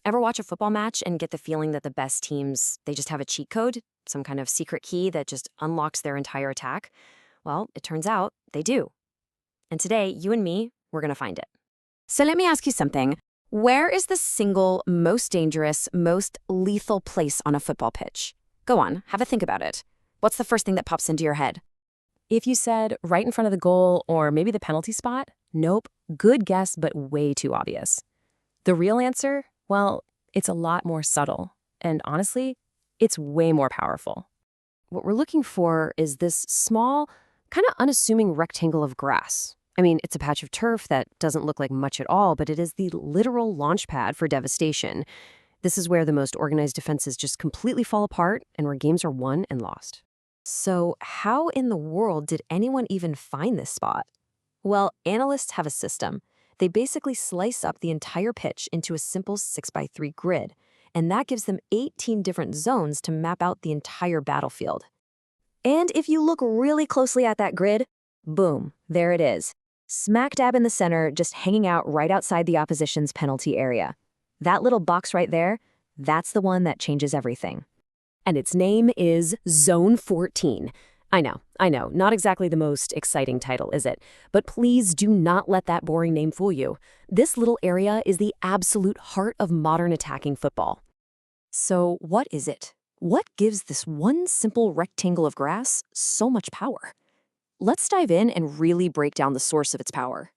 Ever watch a football match and get the feeling that the best teams, they just have a cheat code, some kind of secret key that just unlocks their entire attack? Well, it turns out they do. And today, you and me, we're going to find it. So let me ask you something. Where is the single most dangerous, most lethal place on a football pitch? Go on, have a think about it. What's the first thing that pops into your head? If you said right in front of the goal or maybe the penalty spot, nope, good guess, but way too obvious. The real answer? Well, it's a lot more subtle. And honestly, it's way more powerful. What we're looking for is this small, kind of unassuming rectangle of grass. I mean, it's a patch of turf that doesn't look like much at all, but it is the literal launch pad for devastation. This is where the most organized defenses just completely fall apart and where games are won and lost. So how in the world did anyone even find this spot? Well, analysts have a system. They basically slice up the entire pitch into a simple 6x3 grid, and that gives them 18 different zones to map out the entire battlefield. And if you look really closely at that grid, boom, there it is. Smack dab in the center, just hanging out right outside the opposition's penalty area. That little box right there, that's the one that changes everything. And its name is Zone 14. I know, not exactly the most exciting title, is it? But please do not let that boring name fool you. This little area is the absolute heart of modern attacking football. So what is it? What gives this one simple rectangle of grass so much power? Let's dive in and really break down the source of its power.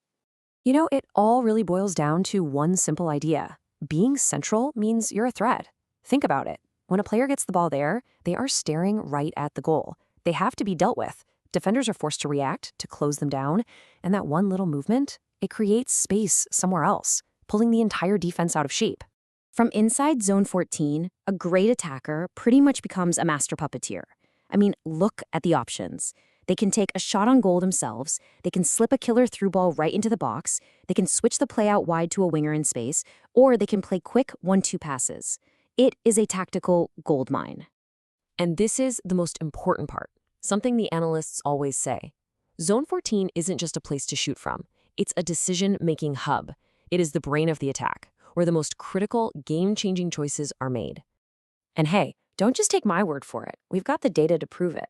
You know, it all really boils down to one simple idea. Being central means you're a threat. Think about it. When a player gets the ball there, they are staring right at the goal. They have to be dealt with. Defenders are forced to react, to close them down, and that one little movement, it creates space somewhere else, pulling the entire defense out of shape. From inside Zone 14, a great attacker pretty much becomes a master puppeteer. I mean, look at the options. They can take a shot on goal themselves, they can slip a killer through ball right into the box, they can switch the play out wide to a winger in space, or they can play quick 1-2 passes. It is a tactical goldmine. And this is the most important part, something the analysts always say. Zone 14 isn't just a place to shoot from. It's a decision-making hub. It is the brain of the attack, where the most critical, game-changing choices are made. And hey, don't just take my word for it. We've got the data to prove it.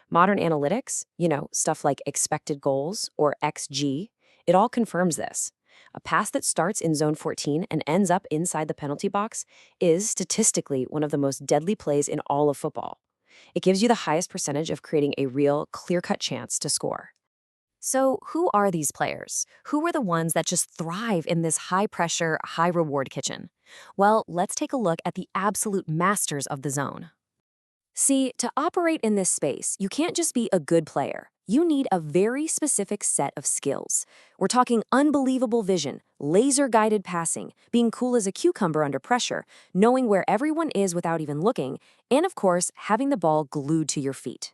Modern analytics, stuff like expected goals or XG, it all confirms this. A pass that starts in Zone 14 and ends up inside the penalty box is statistically one of the most deadly plays in all of football. It gives you the highest percentage of creating a real, clear-cut chance to score. So who are these players? Who are the ones that just thrive in this high-pressure, high-reward kitchen? Well, let's take a look at the absolute masters of the zone. See, to operate in this space, you can't just be a good player. You need a very specific set of skills. We're talking unbelievable vision, laser-guided passing, being cool as a cucumber under pressure, knowing where everyone is without even looking, and of course, having the ball glued to your feet.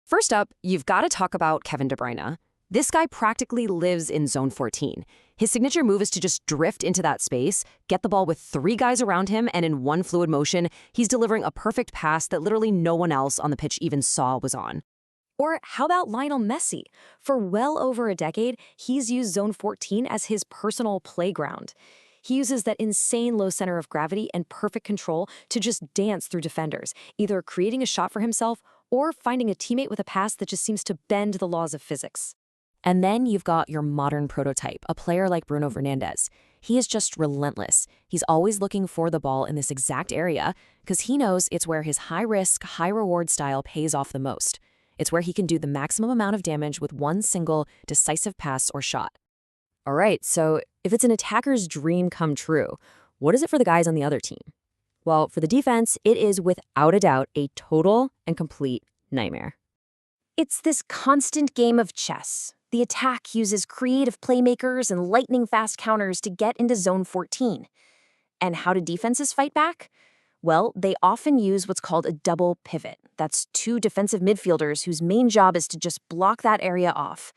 First up, you've got to talk about Kevin De Bruyne. This guy practically lives in Zone 14. His signature move is to just drift into that space, get the ball with 3 guys around him, and in one fluid motion, he's delivering a perfect pass that literally no one else on the pitch even saw was on. Or how about Lionel Messi? For well over a decade, he's used Zone 14 as his personal playground. He uses that insane low center of gravity and perfect control to just dance through defenders, either creating a shot for himself or finding a teammate with a pass that just seems to bend the laws of physics. And then you've got your modern prototype, a player like Bruno Fernandes. He is just relentless. He's always looking for the ball in this exact area because he knows it's where his high-risk, high-reward style pays off the most. It's where he can do the maximum amount of damage with one single, decisive pass or shot. All right, so if it's an attacker's dream come true, what is it for the guys on the other team? Well, for the defense, it is without a doubt a total and complete nightmare. It's this constant game of chess. The attack uses creative playmakers and lightning-fast counters to get into Zone 14. And how do defenses fight back? Well, they often use what's called a double pivot. That's 2 defensive midfielders whose main job is to just block that area off.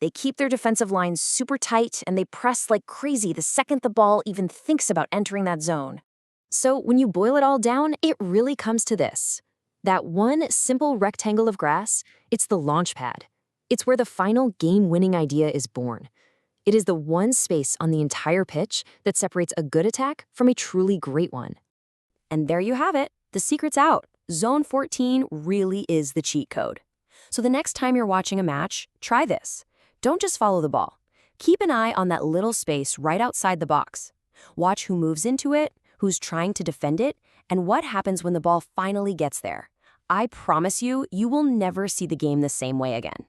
They keep their defensive lines super tight and they press like crazy the second the ball even thinks about entering that zone. So when you boil it all down, it really comes to this. That one simple rectangle of grass, it's the launch pad. It's where the final game-winning idea is born. It is the one space on the entire pitch that separates a good attack from a truly great one. And there you have it. The secret's out. Zone 14 really is the cheat code. So the next time you're watching a match, try this. Don't just follow the ball. Keep an eye on that little space right outside the box. Watch who moves into it, who's trying to defend it, and what happens when the ball finally gets there. I promise you, you will never see the game the same way again.